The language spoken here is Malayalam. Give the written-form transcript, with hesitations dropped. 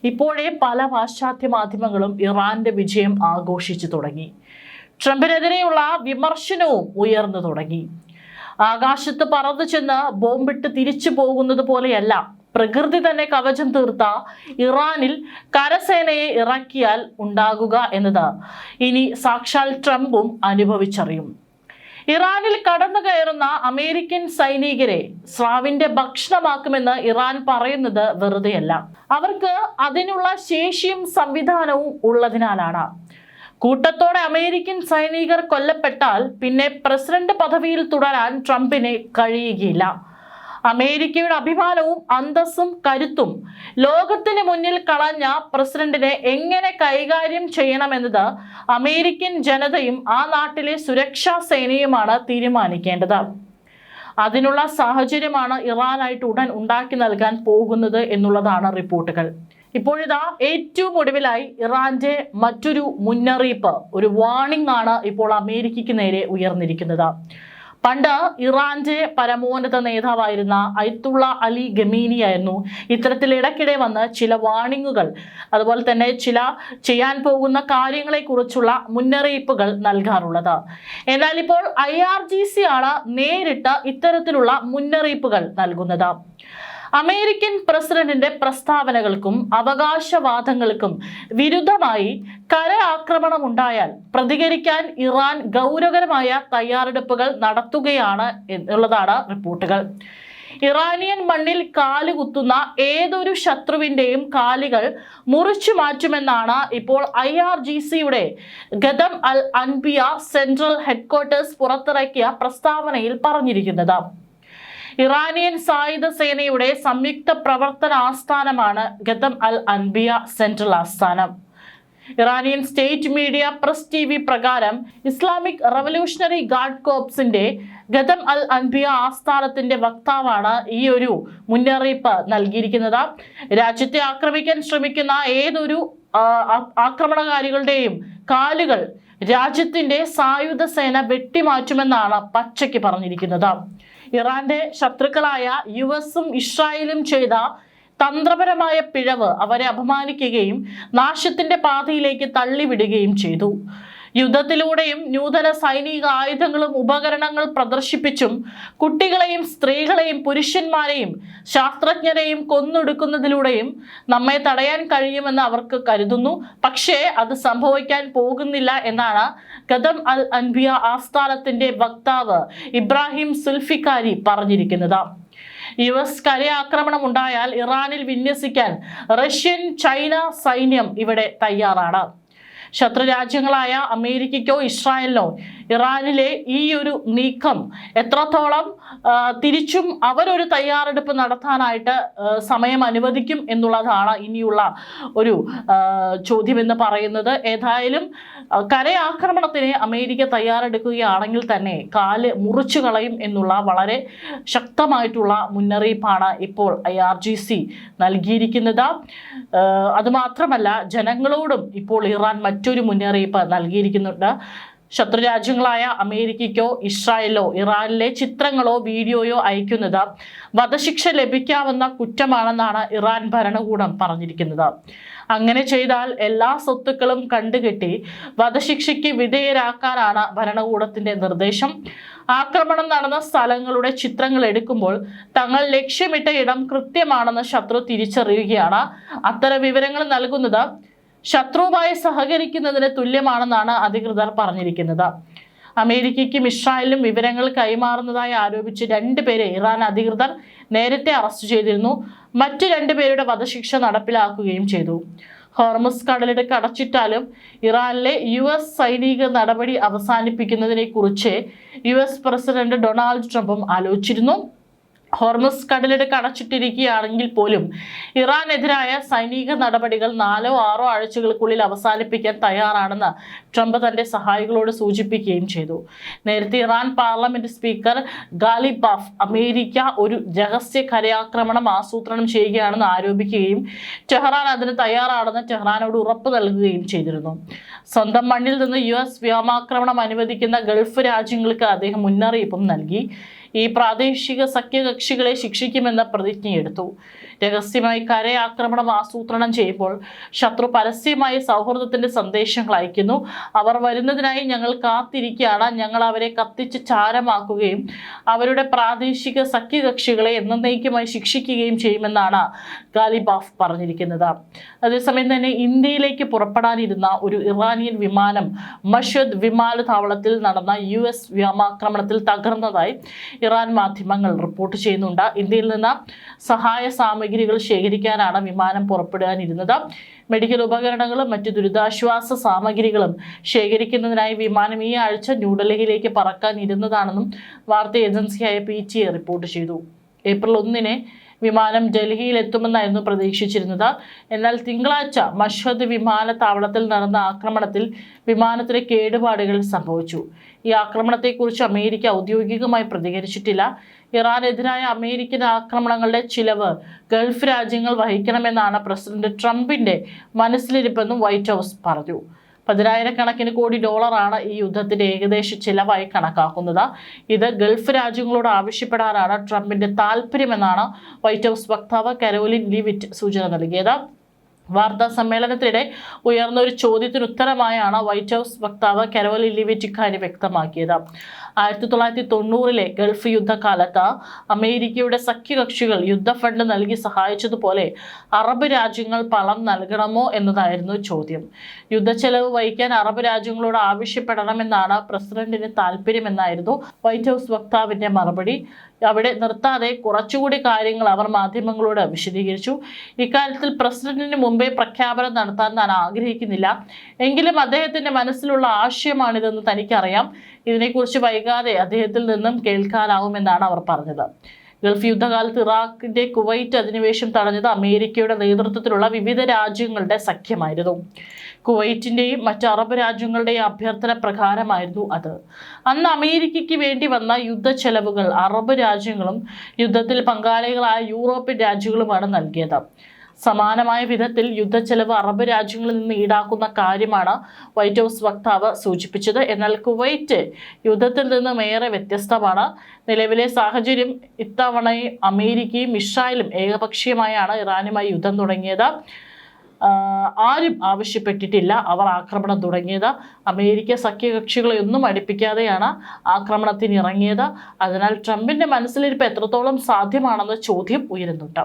ഇപ്പോഴേ പല പാശ്ചാത്യ മാധ്യമങ്ങളും ഇറാന്റെ വിജയം ആഘോഷിച്ചു തുടങ്ങി. ട്രംപിനെതിരെയുള്ള വിമർശനവും ഉയർന്നു തുടങ്ങി. ആകാശത്ത് പറന്നു ചെന്ന് ബോംബിട്ട് തിരിച്ചു പോകുന്നത് പോലെയല്ല പ്രകൃതി തന്നെ കവചം തീർത്ത ഇറാനിൽ കരസേനയെ ഇറക്കിയാൽ ഉണ്ടാകുക എന്നത് ഇനി സാക്ഷാൽ ട്രംപും അനുഭവിച്ചറിയും. ഇറാനിൽ കടന്നു കയറുന്ന അമേരിക്കൻ സൈനികരെ സ്രാവിന്റെ ഭക്ഷണമാക്കുമെന്ന് ഇറാൻ പറയുന്നത് വെറുതെയല്ല. അവർക്ക് അതിനുള്ള ശേഷിയും സംവിധാനവും ഉള്ളതിനാലാണ്. കൂട്ടത്തോടെ അമേരിക്കൻ സൈനികർ കൊല്ലപ്പെട്ടാൽ പിന്നെ പ്രസിഡന്റ് പദവിയിൽ തുടരാൻ ട്രംപിന് കഴിയുകയില്ല. അമേരിക്കയുടെ അഭിമാനവും അന്തസ്സും കരുത്തും ലോകത്തിന് മുന്നിൽ കളഞ്ഞ പ്രസിഡന്റിനെ എങ്ങനെ കൈകാര്യം ചെയ്യണമെന്നത് അമേരിക്കൻ ജനതയും ആ നാട്ടിലെ സുരക്ഷാ സേനയുമാണ് തീരുമാനിക്കേണ്ടത്. അതിനുള്ള സാഹചര്യമാണ് ഇറാനായിട്ട് ഉടൻ ഉണ്ടാക്കി നൽകാൻ പോകുന്നത് എന്നുള്ളതാണ് റിപ്പോർട്ടുകൾ. ഇപ്പോഴിതാ ഏറ്റവും ഒടുവിലായി ഇറാന്റെ മറ്റൊരു മുന്നറിയിപ്പ്, ഒരു വാർണിംഗ് ആണ് ഇപ്പോൾ അമേരിക്കയ്ക്ക് നേരെ ഉയർന്നിരിക്കുന്നത്. പണ്ട് ഇറാന്റെ പരമോന്നത നേതാവായിരുന്ന അയത്തുള്ള അലി ഖമീനി ആയിരുന്നു ഇത്തരത്തിൽ ഇടയ്ക്കിടെ വന്ന് ചില വാർണിങ്ങുകൾ, അതുപോലെ തന്നെ ചില ചെയ്യാൻ പോകുന്ന കാര്യങ്ങളെ കുറിച്ചുള്ള മുന്നറിയിപ്പുകൾ നൽകാറുള്ളത്. എന്നാൽ ഇപ്പോൾ IRGC ആണ് നേരിട്ട് ഇത്തരത്തിലുള്ള മുന്നറിയിപ്പുകൾ നൽകുന്നത്. അമേരിക്കൻ പ്രസിഡന്റിന്റെ പ്രസ്താവനകൾക്കും അവകാശവാദങ്ങൾക്കും വിരുദ്ധമായി കര ആക്രമണം ഉണ്ടായാൽ പ്രതികരിക്കാൻ ഇറാൻ ഗൗരവകരമായ തയ്യാറെടുപ്പുകൾ നടത്തുകയാണ് എന്നുള്ളതാണ് റിപ്പോർട്ടുകൾ. ഇറാനിയൻ മണ്ണിൽ കാലുകുത്തുന്ന ഏതൊരു ശത്രുവിന്റെയും കാലുകൾ മുറിച്ചു മാറ്റുമെന്നാണ് ഇപ്പോൾ IRGCയുടെ ഗദം അൽ അൻബിയ സെൻട്രൽ ഹെഡ്ക്വാർട്ടേഴ്സ് പുറത്തിറക്കിയ പ്രസ്താവനയിൽ പറഞ്ഞിരിക്കുന്നത്. ഇറാനിയൻ സായുധ സേനയുടെ സംയുക്ത പ്രവർത്തന ആസ്ഥാനമാണ് ഗദം അൽ അൻബിയ സെൻട്രൽ ആസ്ഥാനം. Iranian state media press TV പ്രകാരം ഇസ്ലാമിക് റവല്യൂഷണറി ഗാർഡ് കോർപ്സിന്റെ ഗദം അൽ അൻബിയ ആസ്ഥാനത്തിന്റെ വക്താവാണ് ഈ ഒരു മുന്നറിയിപ്പ് നൽകിയിരിക്കുന്നത്. രാജ്യത്തെ ആക്രമിക്കാൻ ശ്രമിക്കുന്ന ഏതൊരു ആക്രമണകാരികളുടെയും കാലുകൾ രാജ്യത്തിന്റെ സായുധ സേന വെട്ടിമാറ്റുമെന്നാണ് പച്ചയ്ക്ക് പറഞ്ഞിരിക്കുന്നത്. ഇറാന്റെ ശത്രുക്കളായ US-ഉം ഇസ്രായേലും ചെയ്ത തന്ത്രപരമായ പിഴവ് അവരെ അപമാനിക്കുകയും നാശത്തിന്റെ പാതയിലേക്ക് തള്ളിവിടുകയും ചെയ്തു. യുദ്ധത്തിലൂടെയും നൂതന സൈനിക ആയുധങ്ങളും ഉപകരണങ്ങൾ പ്രദർശിപ്പിച്ചും കുട്ടികളെയും സ്ത്രീകളെയും പുരുഷന്മാരെയും ശാസ്ത്രജ്ഞരെയും കൊന്നൊടുക്കുന്നതിലൂടെയും നമ്മെ തടയാൻ കഴിയുമെന്ന് അവർക്ക് കരുതുന്നു. പക്ഷേ അത് സംഭവിക്കാൻ പോകുന്നില്ല എന്നാണ് ഗദം അൽ അൻബിയ ആസ്ഥാനത്തിന്റെ വക്താവ് ഇബ്രാഹിം സുൽഫിക്കാരി പറഞ്ഞിരിക്കുന്നത്. US കരയാക്രമണം ഉണ്ടായാൽ ഇറാനിൽ വിന്യസിക്കാൻ റഷ്യൻ, ചൈന സൈന്യം ഇവിടെ തയ്യാറാണ്. ശത്രു രാജ്യങ്ങളായ അമേരിക്കയ്ക്കോ ഇസ്രായേലിനോ ഇറാനിലെ ഈ ഒരു നീക്കം എത്രത്തോളം തിരിച്ചും അവരൊരു തയ്യാറെടുപ്പ് നടത്താനായിട്ട് സമയം അനുവദിക്കും എന്നുള്ളതാണ് ഇനിയുള്ള ഒരു ചോദ്യമെന്ന് പറയുന്നത്. ഏതായാലും കരയാക്രമണത്തിന് അമേരിക്ക തയ്യാറെടുക്കുകയാണെങ്കിൽ തന്നെ കാല് മുറിച്ചു കളയും എന്നുള്ള വളരെ ശക്തമായിട്ടുള്ള മുന്നറിയിപ്പാണ് ഇപ്പോൾ IRGC നൽകിയിരിക്കുന്നത്. അതുമാത്രമല്ല, ജനങ്ങളോടും ഇപ്പോൾ ഇറാൻ മറ്റൊരു മുന്നറിയിപ്പ് നൽകിയിരിക്കുന്നുണ്ട്. ശത്രുരാജ്യങ്ങളായ അമേരിക്കയ്ക്കോ ഇസ്രായേലോ ഇറാനിലെ ചിത്രങ്ങളോ വീഡിയോയോ അയക്കുന്നത് വധശിക്ഷ ലഭിക്കാവുന്ന കുറ്റമാണെന്നാണ് ഇറാൻ ഭരണകൂടം പറഞ്ഞിരിക്കുന്നത്. അങ്ങനെ ചെയ്താൽ എല്ലാ സ്വത്തുക്കളും കണ്ടുകെട്ടി വധശിക്ഷയ്ക്ക് വിധേയരാക്കാനാണ് ഭരണകൂടത്തിന്റെ നിർദ്ദേശം. ആക്രമണം നടന്ന സ്ഥലങ്ങളുടെ ചിത്രങ്ങൾ എടുക്കുമ്പോൾ തങ്ങൾ ലക്ഷ്യമിട്ട ഇടം കൃത്യമാണെന്ന് ശത്രു തിരിച്ചറിയുകയാണ്. അത്തരം വിവരങ്ങൾ നൽകുന്നത് ശത്രുവുമായി സഹകരിക്കുന്നതിന് തുല്യമാണെന്നാണ് അധികൃതർ പറഞ്ഞിരിക്കുന്നത്. അമേരിക്കയ്ക്കും ഇസ്രായേലിനും വിവരങ്ങൾ കൈമാറുന്നതായി ആരോപിച്ച് 2 പേരെ ഇറാൻ അധികൃതർ നേരത്തെ അറസ്റ്റ് ചെയ്തിരുന്നു. മറ്റ് 2 പേരുടെ വധശിക്ഷ നടപ്പിലാക്കുകയും ചെയ്തു. ഹോർമുസ് കടലിടുക്ക് അടച്ചിട്ടാലും ഇറാനിലെ US സൈനിക നടപടി അവസാനിപ്പിക്കുന്നതിനെ കുറിച്ച് US പ്രസിഡന്റ് ഡൊണാൾഡ് ട്രംപും ആലോചിച്ചിരുന്നു. ഹോർമുസ് കടലിടുക്ക് അടച്ചിട്ടിരിക്കുകയാണെങ്കിൽ പോലും ഇറാനെതിരായ സൈനിക നടപടികൾ 4-6 ആഴ്ചകൾക്കുള്ളിൽ അവസാനിപ്പിക്കാൻ തയ്യാറാണെന്ന് ട്രംപ് തന്റെ സഹായികളോട് സൂചിപ്പിക്കുകയും ചെയ്തു. നേരത്തെ Iran parliament speaker Ghalibaf America ഒരു രഹസ്യ കരയാക്രമണം ആസൂത്രണം ചെയ്യുകയാണെന്ന് ആരോപിക്കുകയും ടെഹ്റാൻ അതിന് തയ്യാറാണെന്ന് ടെഹ്റാനോട് ഉറപ്പ് നൽകുകയും ചെയ്തിരുന്നു. സ്വന്തം മണ്ണിൽ നിന്ന് US വ്യോമാക്രമണം അനുവദിക്കുന്ന ഗൾഫ് രാജ്യങ്ങൾക്ക് അദ്ദേഹം മുന്നറിയിപ്പും നൽകി. ഈ പ്രാദേശിക സഖ്യകക്ഷികളെ ശിക്ഷിക്കുമെന്ന പ്രതിജ്ഞയെടുത്തു. രഹസ്യമായി കരയാക്രമണം ആസൂത്രണം ചെയ്യുമ്പോൾ ശത്രു പരസ്യമായി സൗഹൃദത്തിന്റെ സന്ദേശങ്ങൾ അയക്കുന്നു. അവർ വരുന്നതിനായി ഞങ്ങൾ കാത്തിരിക്കുകയാണ്. ഞങ്ങൾ അവരെ കത്തിച്ച് ചാരമാക്കുകയും അവരുടെ പ്രാദേശിക സഖ്യകക്ഷികളെ എന്നേക്കുമായി ശിക്ഷിക്കുകയും ചെയ്യുമെന്നാണ് ഗാലിബാഫ് പറഞ്ഞിരിക്കുന്നത്. അതേസമയം തന്നെ ഇന്ത്യയിലേക്ക് പുറപ്പെടാനിരുന്ന ഒരു ഇറാനിയൻ വിമാനം മഷദ് വിമാനത്താവളത്തിൽ നടന്ന US വ്യോമാക്രമണത്തിൽ തകർന്നതായി ഇറാൻ മാധ്യമങ്ങൾ റിപ്പോർട്ട് ചെയ്യുന്നുണ്ട്. ഇന്ത്യയിൽ നിന്ന് സഹായ സാമഗ്രികൾ ശേഖരിക്കാനാണ് വിമാനം പുറപ്പെടാനിരുന്നത്. മെഡിക്കൽ ഉപകരണങ്ങളും മറ്റു ദുരിതാശ്വാസ സാമഗ്രികളും ശേഖരിക്കുന്നതിനായി വിമാനം ഈ ആഴ്ച ന്യൂഡൽഹിയിലേക്ക് പറക്കാനിരുന്നതാണെന്നും വാർത്താ ഏജൻസിയായ PTI റിപ്പോർട്ട് ചെയ്തു. ഏപ്രിൽ 1 വിമാനം ഡൽഹിയിൽ എത്തുമെന്നായിരുന്നു പ്രതീക്ഷിച്ചിരുന്നത്. എന്നാൽ തിങ്കളാഴ്ച മഷഹദ് വിമാനത്താവളത്തിൽ നടന്ന ആക്രമണത്തിൽ വിമാനത്തിലെ കേടുപാടുകൾ സംഭവിച്ചു. ഈ ആക്രമണത്തെക്കുറിച്ച് അമേരിക്ക ഔദ്യോഗികമായി പ്രതികരിച്ചിട്ടില്ല. ഇറാനെതിരായ അമേരിക്കൻ ആക്രമണങ്ങളുടെ ചിലവ് ഗൾഫ് രാജ്യങ്ങൾ വഹിക്കണമെന്നാണ് പ്രസിഡന്റ് ട്രംപിന്റെ മനസ്സിലിരിപ്പെന്നും വൈറ്റ് ഹൗസ് പറഞ്ഞു. 10,000 കോടി ഡോളറാണ് ഈ യുദ്ധത്തിന്റെ ഏകദേശ ചിലവായി കണക്കാക്കുന്നത്. ഇത് ഗൾഫ് രാജ്യങ്ങളോട് ആവശ്യപ്പെടാനാണ് ട്രംപിന്റെ താല്പര്യമെന്നാണ് വൈറ്റ് ഹൗസ് വക്താവ് കരോലിൻ ലിവിറ്റ് സൂചന നൽകിയത്. വാർത്താ സമ്മേളനത്തിനിടെ ഉയർന്ന ഒരു ചോദ്യത്തിന് ഉത്തരമായാണ് വൈറ്റ് ഹൗസ് വക്താവ് കരോലിൻ ലിവിറ്റ് ഇക്കാര്യം വ്യക്തമാക്കിയത്. 1990 ഗൾഫ് യുദ്ധകാലത്ത് അമേരിക്കയുടെ സഖ്യകക്ഷികൾ യുദ്ധ ഫണ്ട് നൽകി സഹായിച്ചതുപോലെ അറബ് രാജ്യങ്ങൾ പണം നൽകണമോ എന്നതായിരുന്നു ചോദ്യം. യുദ്ധച്ചെലവ് വഹിക്കാൻ അറബ് രാജ്യങ്ങളോട് ആവശ്യപ്പെടണമെന്നാണ് പ്രസിഡന്റിന് താല്പര്യമെന്നായിരുന്നു വൈറ്റ് ഹൗസ് വക്താവിന്റെ മറുപടി. അവിടെ നിർത്താതെ കുറച്ചുകൂടി കാര്യങ്ങൾ അവർ മാധ്യമങ്ങളോട് വിശദീകരിച്ചു. ഇക്കാര്യത്തിൽ പ്രസിഡന്റിന് മുമ്പേ പ്രഖ്യാപനം നടത്താൻ താൻ ആഗ്രഹിക്കുന്നില്ല. എങ്കിലും അദ്ദേഹത്തിന്റെ മനസ്സിലുള്ള ആശയമാണിതെന്ന് തനിക്കറിയാം. ഇതിനെക്കുറിച്ച് വൈകാതെ അദ്ദേഹത്തിൽ നിന്നും കേൾക്കാനാവുമെന്നാണ് അവർ പറഞ്ഞത്. ഗൾഫ് യുദ്ധകാലത്ത് ഇറാഖിന്റെ കുവൈറ്റ് അധിനിവേശം തടഞ്ഞത് അമേരിക്കയുടെ നേതൃത്വത്തിലുള്ള വിവിധ രാജ്യങ്ങളുടെ സഖ്യമായിരുന്നു. കുവൈറ്റിന്റെയും മറ്റ് അറബ് രാജ്യങ്ങളുടെയും അഭ്യർത്ഥന പ്രകാരമായിരുന്നു അത്. അന്ന് അമേരിക്കയ്ക്ക് വേണ്ടി വന്ന യുദ്ധ ചെലവുകൾ അറബ് രാജ്യങ്ങളും യുദ്ധത്തിൽ പങ്കാളികളായ യൂറോപ്യൻ രാജ്യങ്ങളുമാണ് നൽകിയത്. സമാനമായ വിധത്തിൽ യുദ്ധച്ചെലവ് അറബ് രാജ്യങ്ങളിൽ നിന്ന് ഈടാക്കുന്ന കാര്യമാണ് വൈറ്റ് ഹൗസ് വക്താവ് സൂചിപ്പിച്ചത്. എന്നാൽ കുവൈറ്റ് യുദ്ധത്തിൽ നിന്നും ഏറെ വ്യത്യസ്തമാണ്. നിലവിലെ സാഹചര്യം ഇത്തവണയും അമേരിക്കയും ഇസ്രായേലും ഏകപക്ഷീയമായാണ് ഇറാനുമായി യുദ്ധം തുടങ്ങിയത്. ആരും ആവശ്യപ്പെട്ടിട്ടില്ല അവർ ആക്രമണം തുടങ്ങിയത്. അമേരിക്ക സഖ്യകക്ഷികളെ ഒന്നും അടുപ്പിക്കാതെയാണ് ആക്രമണത്തിന് ഇറങ്ങിയത്. അതിനാൽ ട്രംപിന്റെ മനസ്സിലിരിപ്പ് എത്രത്തോളം സാധ്യമാണെന്ന ചോദ്യം ഉയരുന്നുണ്ട്.